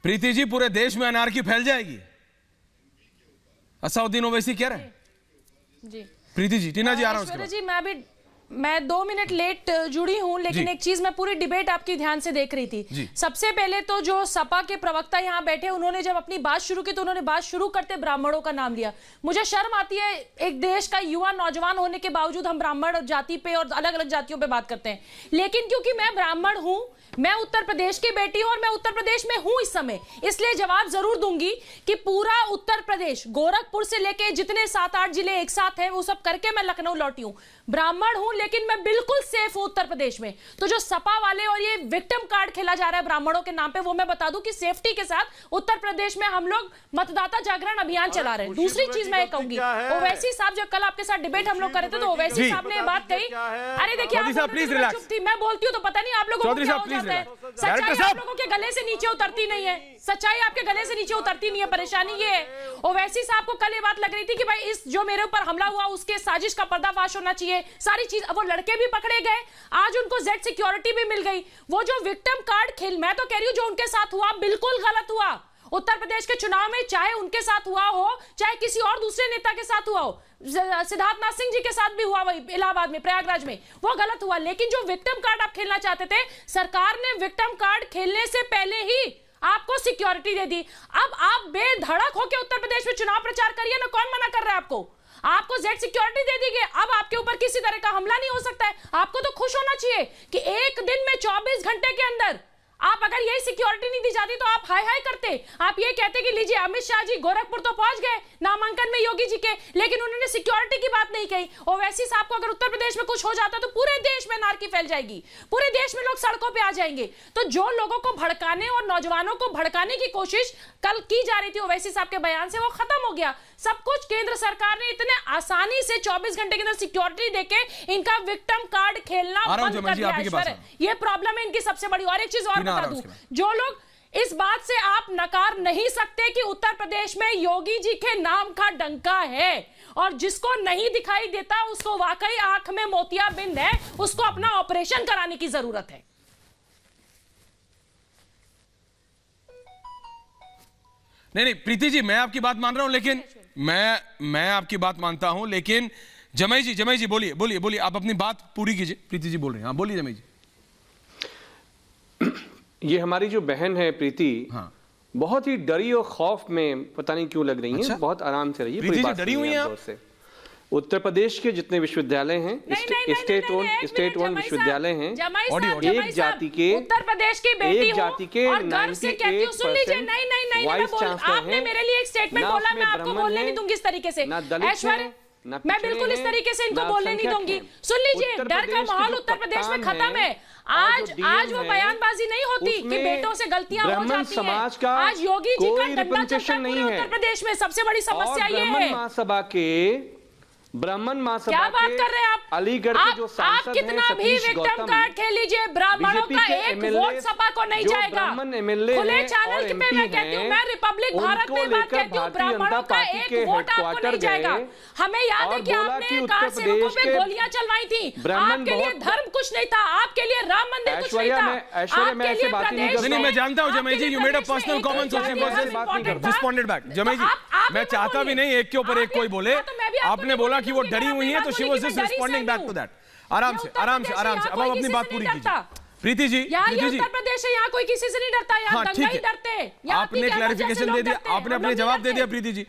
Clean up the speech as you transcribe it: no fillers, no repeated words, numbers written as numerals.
प्रीति जी, पूरे देश में अनारकी फैल जाएगी, असउद्दीन ओवैसी कह रहे हैं। जी प्रीति जी, टीना जी आ रहा हूं उसके ऐश्वर्या बाद। जी, मैं 2 मिनट लेट जुड़ी हूं, लेकिन जी। एक चीज मैं पूरी डिबेट आपकी ध्यान से देख रही जी। थी। सबसे पहले तो जो सपा के प्रवक्ता यहां बैठे, उन्होंने जब अपनी बात शुरू की तो उन्होंने बात शुरू करते ब्राह्मणों का नाम लिया। मुझे शर्म आती है, एक देश का युवा नौजवान होने के बावजूद हम ब्राह्मण जाति पे और अलग अलग जातियों पे बात करते हैं। लेकिन क्योंकि मैं ब्राह्मण हूं, मैं उत्तर प्रदेश की बेटी हूं और मैं उत्तर प्रदेश में हूं इस समय, इसलिए जवाब जरूर दूंगी कि पूरा उत्तर प्रदेश, गोरखपुर से लेके जितने 7-8 जिले एक साथ हैं, वो सब करके मैं लखनऊ लौटी हूं। ब्राह्मण हूं, लेकिन मैं बिल्कुल सेफ हूं उत्तर प्रदेश में। तो जो सपा वाले और ये विक्टिम कार्ड खेला जा रहा है ब्राह्मणों के नाम पे, वो मैं बता दूं कि सेफ्टी के साथ उत्तर प्रदेश में हम लोग मतदाता जागरण अभियान चला रहे हैं। दूसरी चीज मैं कहूंगी, ओवैसी साहब जो कल आपके साथ डिबेट हम लोग कर रहे थे, तो ओवैसी साहब ने बात कही, अरे देखिए मैं बोलती हूँ तो पता नहीं आप लोगों को क्या हो जाता है। सच्चाई आप लोगों के गले से नीचे उतरती नहीं है, सच्चाई आपके गले से नीचे उतरती नहीं है, परेशानी ये है। ओवैसी साहब को कल ये बात लग रही थी कि भाई इस जो मेरे ऊपर हमला हुआ उसके साजिश का पर्दाफाश होना चाहिए, सारी चीज। अब वो लड़के भी पकड़े गए, आज उनको जेड सिक्योरिटी भी मिल गई। वो जो विक्टिम कार्ड खेल, मैं तो कह रही हूं जो उनके साथ हुआ बिल्कुल गलत हुआ। उत्तर प्रदेश के चुनाव में चाहे उनके साथ हुआ हो, चाहे किसी और दूसरे नेता के साथ हुआ हो, सिद्धार्थनाथ सिंह जी के साथ भी हुआ, वही इलाहाबाद में, प्रयागराज में, वो गलत हुआ। लेकिन जो विक्टिम कार्ड आप खेलना चाहते थे, सरकार ने विक्टिम कार्ड खेलने से पहले ही आपको सिक्योरिटी दे दी। अब आप बेधड़क होकर उत्तर प्रदेश में चुनाव प्रचार करिए ना, कौन मना कर रहा है आपको? आपको जेड सिक्योरिटी दे दी गई, अब आपके ऊपर किसी तरह का हमला नहीं हो सकता है। आपको तो खुश होना चाहिए कि एक दिन में 24 घंटे के अंदर आप अगर यही सिक्योरिटी नहीं दी जाती तो आप हाय हाय करते। आप ये कहते कि लीजिए अमित शाह जी गोरखपुर तो पहुंच गए नामांकन में योगी जी के, लेकिन उन्होंने सिक्योरिटी की बात नहीं कही। ओवैसी साहब को अगर उत्तर प्रदेश में कुछ हो जाता तो पूरे देश में नारकी फैल जाएगी, पूरे देश में लोग सड़कों पे आ जाएंगे। तो जो लोगों को भड़काने और नौजवानों को भड़काने की कोशिश कल की जा रही थी ओवैसी साहब के बयान से, वो खत्म हो गया। सब कुछ केंद्र सरकार ने इतने आसानी से 24 घंटे के अंदर सिक्योरिटी देके इनका विक्टिम कार्ड खेलना बंद कर दिया। ये प्रॉब्लम है इनकी सबसे बड़ी। और एक चीज और बता दूं, जो लोग इस बात से आप नकार नहीं सकते कि उत्तर प्रदेश में योगी जी के नाम का डंका है, और जिसको नहीं दिखाई देता उसको वाकई आंख में मोतियाबिंद है, उसको अपना ऑपरेशन कराने की जरूरत है। नहीं प्रीति जी, मैं आपकी बात मान रहा हूं, लेकिन मैं आपकी बात मानता हूं, लेकिन जमाई जी बोलिए, आप अपनी बात पूरी कीजिए। प्रीति जी बोल रहे हैं, हाँ बोलिए जमाई जी। ये हमारी जो बहन है प्रीति, हाँ। बहुत ही डरी और खौफ में पता नहीं क्यों लग रही है। अच्छा? बहुत आराम से रहिए, प्रीति जी डरी हुई हैं से। उत्तर प्रदेश के जितने विश्वविद्यालय हैं, स्टेट ओन विश्वविद्यालय हैं, एक जाति के, उत्तर प्रदेश की बेटी एक जाति के 98% वाइस चांसलर हैं। आपने मेरे लिए एक स्टेटमेंट बोला, मैं आपको बोलने नहीं दूंगी इस तरीके से। ऐश्वर्या, मैं बिल्कुल इस तरीके से इनको बोलने नहीं दूंगी। सुन लीजिए, डर का माहौल उत्तर प्रदेश में खत्म है। आज वो बयानबाजी नहीं होती कि बेटों से गलतियां हो जाती हैं। आज योगी जी का डंडा चलता है पूरे उत्तर प्रदेश में। सबसे बड़ी समस्या ये है। महासभा के ब्राह्मण महासभा क्या बात कर रहे हैं आप? अलीगढ़ के जो सांसद आप कितना भी विक्टिम कार्ड खेल लीजिए, ब्राह्मणों का एक वोट सपा को नहीं जाएगा। खुले चैनल पे मैं कहती हूँ, मैं रिपब्लिक भारत में बात कहती हूँ, ब्राह्मणों का एक वोट आपको नहीं जाएगा। हमें याद है कि आपने कार सेवकों पे गोलियां चलवाई थी। आपके लिए धर्म कुछ नहीं था, आपके लिए राम मंदिर कुछ नहीं था, आपके लिए प्रदेश। नहीं, मैं जानता हूं जमाई जी, you made a personal comment, responded back. जमाई जी, मैं चाहता भी नहीं एक के ऊपर एक कोई बोले। आपने बोला कि वो डरी हुई है, तो she was just responding back to that. आराम से अब आप अपनी बात पूरी कीजिए। प्रीति जी, उत्तर प्रदेश है, यहाँ कोई किसी से नहीं डरता, यहाँ दंगा ही डरते हैं। आपने क्लैरिफिकेशन दे दिया, आपने अपने जवाब दे दिया प्रीति जी।